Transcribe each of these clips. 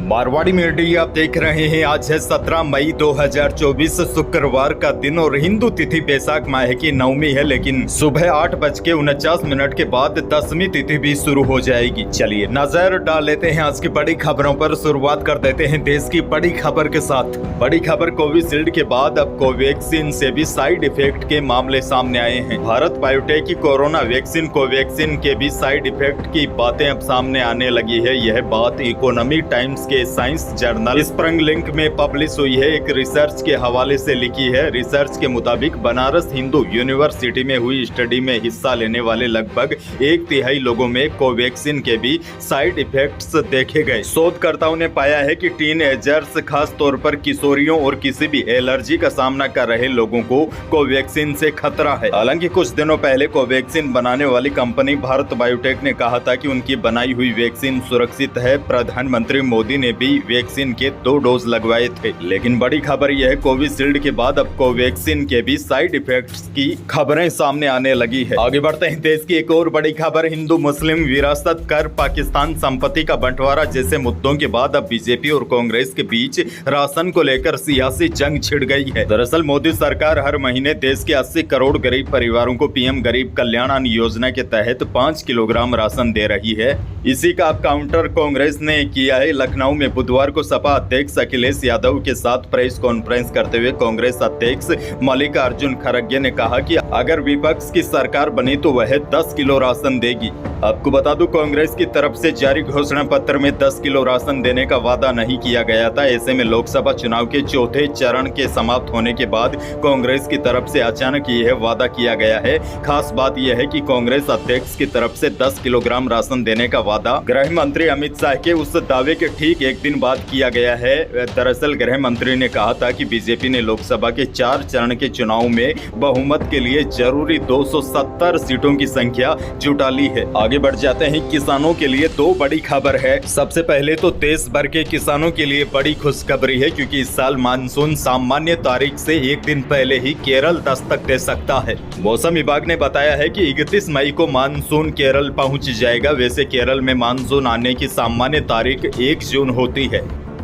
Marwari media आप देख रहे हैं। आज है 17 मई 2024 शुक्रवार का दिन और हिंदू तिथि बैसाख माह की नवमी है, लेकिन सुबह 8:49 के बाद 10वीं तिथि भी शुरू हो जाएगी। चलिए नजर डाल लेते हैं आज की बड़ी खबरों पर। शुरुआत कर देते हैं देश की बड़ी खबर के साथ। बड़ी खबर, कोविशील्ड के बाद अब कोवैक्सीन से भी साइड इफेक्ट के मामले सामने आए हैं। भारत बायोटेक की कोरोना वैक्सीन कोवैक्सीन के भी साइड इफेक्ट की बातें अब सामने आने लगी है। यह बात इकोनॉमिक टाइम्स के साइंस जर्नल स्प्रिंग लिंक में पब्लिश हुई है। एक रिसर्च के हवाले से लिखी है। रिसर्च के मुताबिक बनारस हिंदू यूनिवर्सिटी में हुई स्टडी में हिस्सा लेने वाले लगभग 1/3 लोगों में कोवैक्सीन के भी साइड इफेक्ट्स देखे गए। शोधकर्ताओं ने पाया है कि टीनएजर्स, खास तौर पर किशोरियों और किसी भी एलर्जी का सामना कर रहे लोगों को कोवैक्सीन से खतरा है। हालांकि कुछ दिनों पहले कोवैक्सीन बनाने वाली कंपनी भारत बायोटेक ने कहा था कि उनकी बनाई हुई वैक्सीन सुरक्षित है। प्रधानमंत्री मोदी ने भी वैक्सीन के 2 डोज लगवाए थे। लेकिन बड़ी खबर यह है, कोविशील्ड के बाद अब कोवैक्सीन के भी साइड इफेक्ट्स की खबरें सामने आने लगी है। आगे बढ़ते हैं। देश की एक और बड़ी खबर, हिंदू मुस्लिम विरासत कर, पाकिस्तान संपत्ति का बंटवारा जैसे मुद्दों के बाद अब बीजेपी और कांग्रेस के बीच राशन को लेकर सियासी जंग छिड़ गई है। दरअसल मोदी सरकार हर महीने देश के 80 करोड़ गरीब परिवारों को पीएम गरीब कल्याण अन्न योजना के तहत 5 किलोग्राम राशन दे रही है। इसी का काउंटर कांग्रेस ने किया है। लखनऊ में बुधवार को सपा अध्यक्ष अखिलेश यादव के साथ प्रेस कॉन्फ्रेंस करते हुए कांग्रेस अध्यक्ष मल्लिकार्जुन खड़गे ने कहा कि अगर विपक्ष की सरकार बनी तो वह 10 किलो राशन देगी। आपको बता दूं, कांग्रेस की तरफ से जारी घोषणा पत्र में 10 किलो राशन देने का वादा नहीं किया गया था। ऐसे में लोकसभा चुनाव के चौथे चरण के समाप्त होने के बाद कांग्रेस की तरफ से अचानक यह वादा किया गया है। खास बात यह है कि कांग्रेस अध्यक्ष की तरफ से 10 किलोग्राम राशन देने का वादा गृह मंत्री अमित शाह के उस दावे के ठीक एक दिन बाद किया गया है। दरअसल गृह मंत्री ने कहा था कि बीजेपी ने लोकसभा के 4 चरण के चुनाव में बहुमत के लिए जरूरी 270 सीटों की संख्या जुटा ली है। आगे बढ़ जाते हैं। किसानों के लिए 2 बड़ी खबर है। सबसे पहले तो देश भर के किसानों के लिए बड़ी खुशखबरी है, क्योंकि इस साल मानसून सामान्य तारीख से एक दिन पहले ही केरल दस्तक दे सकता है। मौसम विभाग ने बताया है कि 31 मई को मानसून केरल पहुंच जाएगा। वैसे केरल में मानसून आने की सामान्य तारीख 1 जून होती है।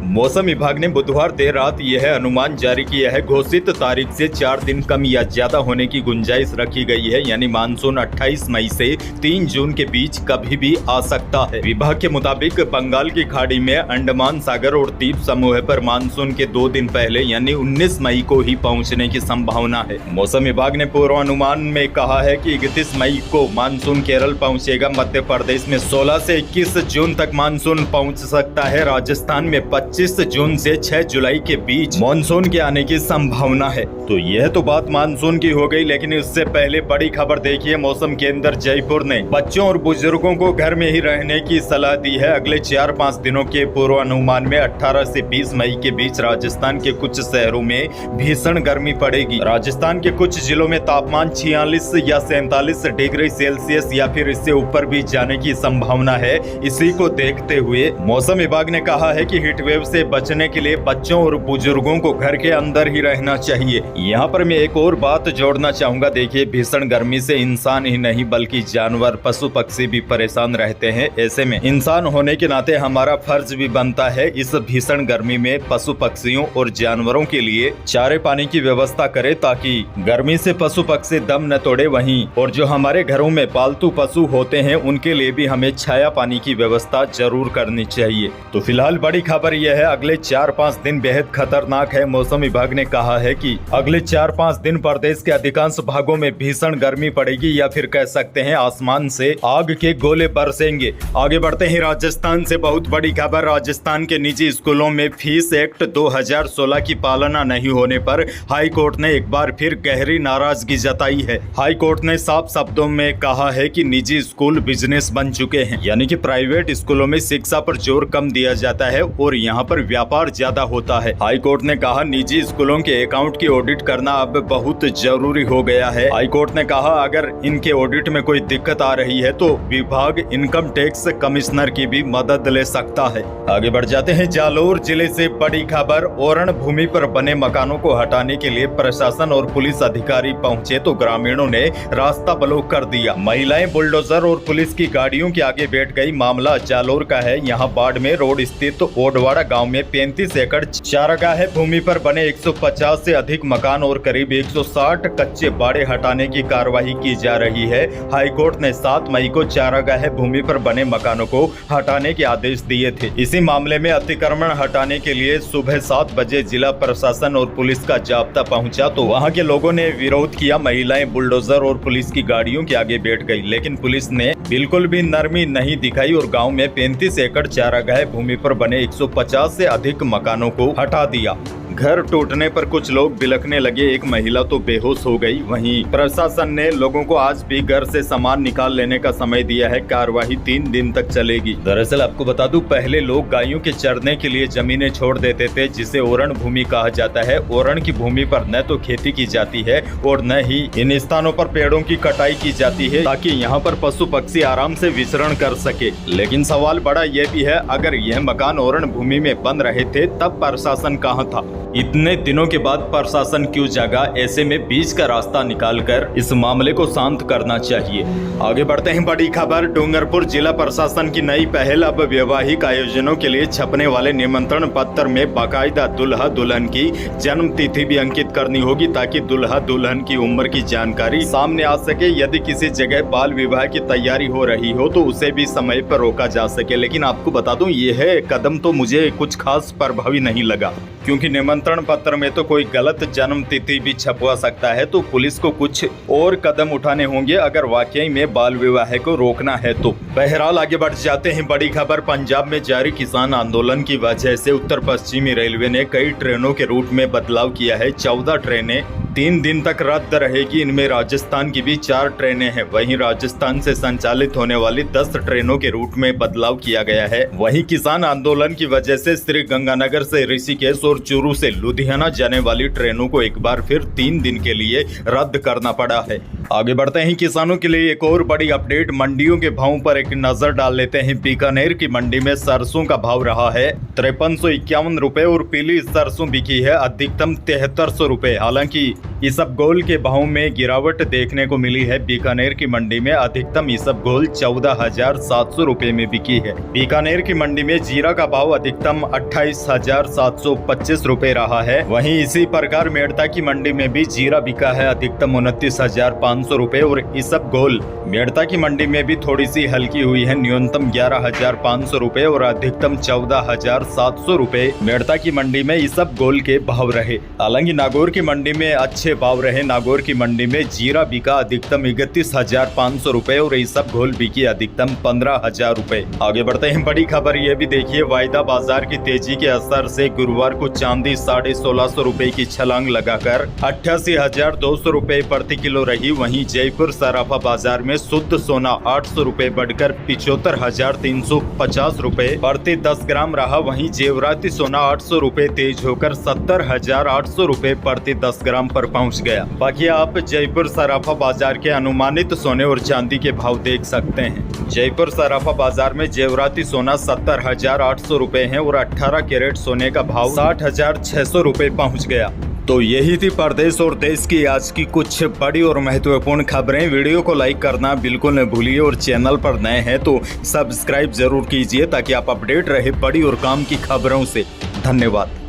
मौसम विभाग ने बुधवार देर रात यह अनुमान जारी किया है। घोषित तारीख से 4 दिन कम या ज्यादा होने की गुंजाइश रखी गई है, यानी मानसून 28 मई से 3 जून के बीच कभी भी आ सकता है। विभाग के मुताबिक बंगाल की खाड़ी में अंडमान सागर और द्वीप समूह पर मानसून के 2 दिन पहले यानी 19 मई को ही पहुंचने की संभावना है। मौसम विभाग ने पूर्वानुमान में कहा है कि 31 मई को मानसून केरल पहुंचेगा। मध्य प्रदेश में 16 से 21 जून तक मानसून पहुंच सकता है। राजस्थान में 25 जून से 6 जुलाई के बीच मानसून के आने की संभावना है। तो यह तो बात मानसून की हो गई, लेकिन इससे पहले बड़ी खबर देखिए। मौसम केंद्र जयपुर ने बच्चों और बुजुर्गों को घर में ही रहने की सलाह दी है। अगले 4-5 दिनों के पूर्वानुमान में 18 से 20 मई के बीच राजस्थान के कुछ शहरों में भीषण गर्मी पड़ेगी। राजस्थान के कुछ जिलों में तापमान 46 या 47 डिग्री सेल्सियस या फिर इससे ऊपर भी जाने की संभावना है। इसी को देखते हुए मौसम विभाग ने कहा है कि हीटवेव से बचने के लिए बच्चों और बुजुर्गों को घर के अंदर ही रहना चाहिए। यहाँ पर मैं एक और बात जोड़ना चाहूंगा। देखिए, भीषण गर्मी से इंसान ही नहीं बल्कि जानवर, पशु पक्षी भी परेशान रहते हैं। ऐसे में इंसान होने के नाते हमारा फर्ज भी बनता है इस भीषण गर्मी में पशु पक्षियों और जानवरों के लिए चारे पानी की व्यवस्था करे, ताकि गर्मी से पशु पक्षी दम न तोड़े। वहीं और जो हमारे घरों में पालतू पशु होते हैं उनके लिए भी हमें छाया पानी की व्यवस्था जरूर करनी चाहिए। तो फिलहाल बड़ी खबर यह है, अगले 4-5 दिन बेहद खतरनाक है। मौसम विभाग ने कहा है कि अगले 4-5 दिन प्रदेश के अधिकांश भागों में भीषण गर्मी पड़ेगी, या फिर कह सकते हैं आसमान से आग के गोले बरसेंगे। आगे बढ़ते हैं। राजस्थान से बहुत बड़ी खबर। राजस्थान के निजी स्कूलों में फीस एक्ट 2016 की पालना नहीं होने पर हाई कोर्ट ने एक बार फिर गहरी नाराजगी जताई है। हाई कोर्ट ने साफ शब्दों में कहा है कि निजी स्कूल बिजनेस बन चुके हैं, यानी कि प्राइवेट स्कूलों में शिक्षा पर जोर कम दिया जाता है और यहाँ पर व्यापार ज्यादा होता है। हाई कोर्ट ने कहा निजी स्कूलों के अकाउंट की ऑडिट करना अब बहुत जरूरी हो गया है। हाई कोर्ट ने कहा अगर इनके ऑडिट में कोई दिक्कत आ रही है तो विभाग इनकम टैक्स कमिश्नर की भी मदद ले सकता है। आगे बढ़ जाते हैं। जालौर जिले से बड़ी खबर। ओरण भूमि पर बने मकानों को हटाने के लिए प्रशासन और पुलिस अधिकारी पहुंचे तो ग्रामीणों ने रास्ता ब्लॉक कर दिया। महिलाएं बुलडोजर और पुलिस की गाड़ियों के आगे बैठ गई। मामला जालौर का है। यहाँ बाड़मेर रोड स्थित ओडवाड़ा गांव में 35 एकड़ चारागाह भूमि पर बने 150 से अधिक मकान और करीब 160 कच्चे बाड़े हटाने की कार्रवाई की जा रही है। हाईकोर्ट ने 7 मई को चारागाह भूमि पर बने मकानों को हटाने के आदेश दिए थे। इसी मामले में अतिक्रमण हटाने के लिए सुबह 7 बजे जिला प्रशासन और पुलिस का जाब्ता पहुंचा तो वहां के लोगों ने विरोध किया। महिलाएं बुलडोजर और पुलिस की गाड़ियों के आगे बैठ गई, लेकिन पुलिस ने बिल्कुल भी नरमी नहीं दिखाई और गांव में 35 एकड़ चारागाह भूमि पर बने 150 से अधिक मकानों को हटा दिया। घर टूटने पर कुछ लोग बिलखने लगे, एक महिला तो बेहोश हो गई। वहीं प्रशासन ने लोगों को आज भी घर से सामान निकाल लेने का समय दिया है। कार्यवाही 3 दिन तक चलेगी। दरअसल आपको बता दूं, पहले लोग गायों के चरने के लिए जमीनें छोड़ देते थे, जिसे ओरण भूमि कहा जाता है। ओरण की भूमि पर न तो खेती की जाती है और न ही इन स्थानों पर पेड़ों की कटाई की जाती है, ताकि यहाँ पर पशु पक्षी आराम से विचरण कर सके। लेकिन सवाल बड़ा ये भी है, अगर यह मकान ओरण भूमि में बन रहे थे तब प्रशासन कहाँ था? इतने दिनों के बाद प्रशासन क्यों जागा? ऐसे में बीच का रास्ता निकालकर इस मामले को शांत करना चाहिए। आगे बढ़ते हैं, बड़ी खबर। डूंगरपुर जिला प्रशासन की नई पहल, अब वैवाहिक आयोजनों के लिए छपने वाले निमंत्रण पत्र में बाकायदा दुल्हा दुल्हन की जन्म तिथि भी अंकित करनी होगी, ताकि दुल्हा दुल्हन की उम्र की जानकारी सामने आ सके। यदि किसी जगह बाल विवाह की तैयारी हो रही हो तो उसे भी समय पर रोका जा सके। लेकिन आपको बता दूं, यह कदम तो मुझे कुछ खास प्रभावी नहीं लगा, क्योंकि निमंत्रण पत्र में तो कोई गलत जन्म तिथि भी छपवा सकता है। तो पुलिस को कुछ और कदम उठाने होंगे अगर वाकई में बाल विवाह को रोकना है तो। बहरहाल आगे बढ़ जाते हैं, बड़ी खबर। पंजाब में जारी किसान आंदोलन की वजह से उत्तर पश्चिमी रेलवे ने कई ट्रेनों के रूट में बदलाव किया है। 14 ट्रेनें 3 दिन तक रद्द रहेगी। इनमें राजस्थान की भी 4 ट्रेनें हैं। वहीं राजस्थान से संचालित होने वाली 10 ट्रेनों के रूट में बदलाव किया गया है। वहीं किसान आंदोलन की वजह से श्री गंगानगर से ऋषिकेश और चूरू से लुधियाना जाने वाली ट्रेनों को एक बार फिर 3 दिन के लिए रद्द करना पड़ा है। आगे बढ़ते हैं, किसानों के लिए एक और बड़ी अपडेट। मंडियों के भावों पर एक नजर डाल लेते हैं। बीकानेर की मंडी में सरसों का भाव रहा है 5351 रुपए और पीली सरसों बिकी है अधिकतम 7300 रुपए। हालांकि इसबगोल के भाव में गिरावट देखने को मिली है। बीकानेर की मंडी में अधिकतम इसबगोल 14,700 रुपए में बिकी है। बीकानेर की मंडी में जीरा का भाव अधिकतम 28,725 रुपए रहा है। वहीं इसी प्रकार मेड़ता की मंडी में भी जीरा बिका है अधिकतम 29,500 रुपए और इसबगोल मेड़ता की मंडी में भी थोड़ी सी हल्की हुई है, न्यूनतम 11,500 रुपए और अधिकतम 14,700 रुपए मेड़ता की मंडी में इसबगोल के भाव रहे। हालांकि नागौर की मंडी में अच्छे भाव रहे। नागौर की मंडी में जीरा बिका अधिकतम 31,500 रुपए और इसबगोल बिकी अधिकतम 15,000 रुपए। आगे बढ़ते हैं, बड़ी खबर ये भी देखिए। वायदा बाजार की तेजी के असर से गुरुवार को चांदी 1650 रुपए की छलांग लगाकर 88,200 रुपए प्रति किलो रही। वहीं जयपुर सराफा बाजार में शुद्ध सोना 800 रुपए बढ़कर 75,350 रुपए प्रति 10 ग्राम रहा। वहीं जेवराती सोना 800 रुपए तेज होकर 70,800 रुपए प्रति 10 ग्राम पर पहुंच गया। बाकी आप जयपुर सराफा बाजार के अनुमानित सोने और चांदी के भाव देख सकते हैं। जयपुर सराफा बाजार में जेवराती सोना 70,800 रुपए है और 18 कैरेट सोने का भाव 60,600 रुपए पहुंच गया। तो यही थी प्रदेश और देश की आज की कुछ बड़ी और महत्वपूर्ण खबरें। वीडियो को लाइक करना बिल्कुल न भूलिए और चैनल पर नए हैं तो सब्सक्राइब जरूर कीजिए, ताकि आप अपडेट रहे बड़ी और काम की खबरों से। धन्यवाद।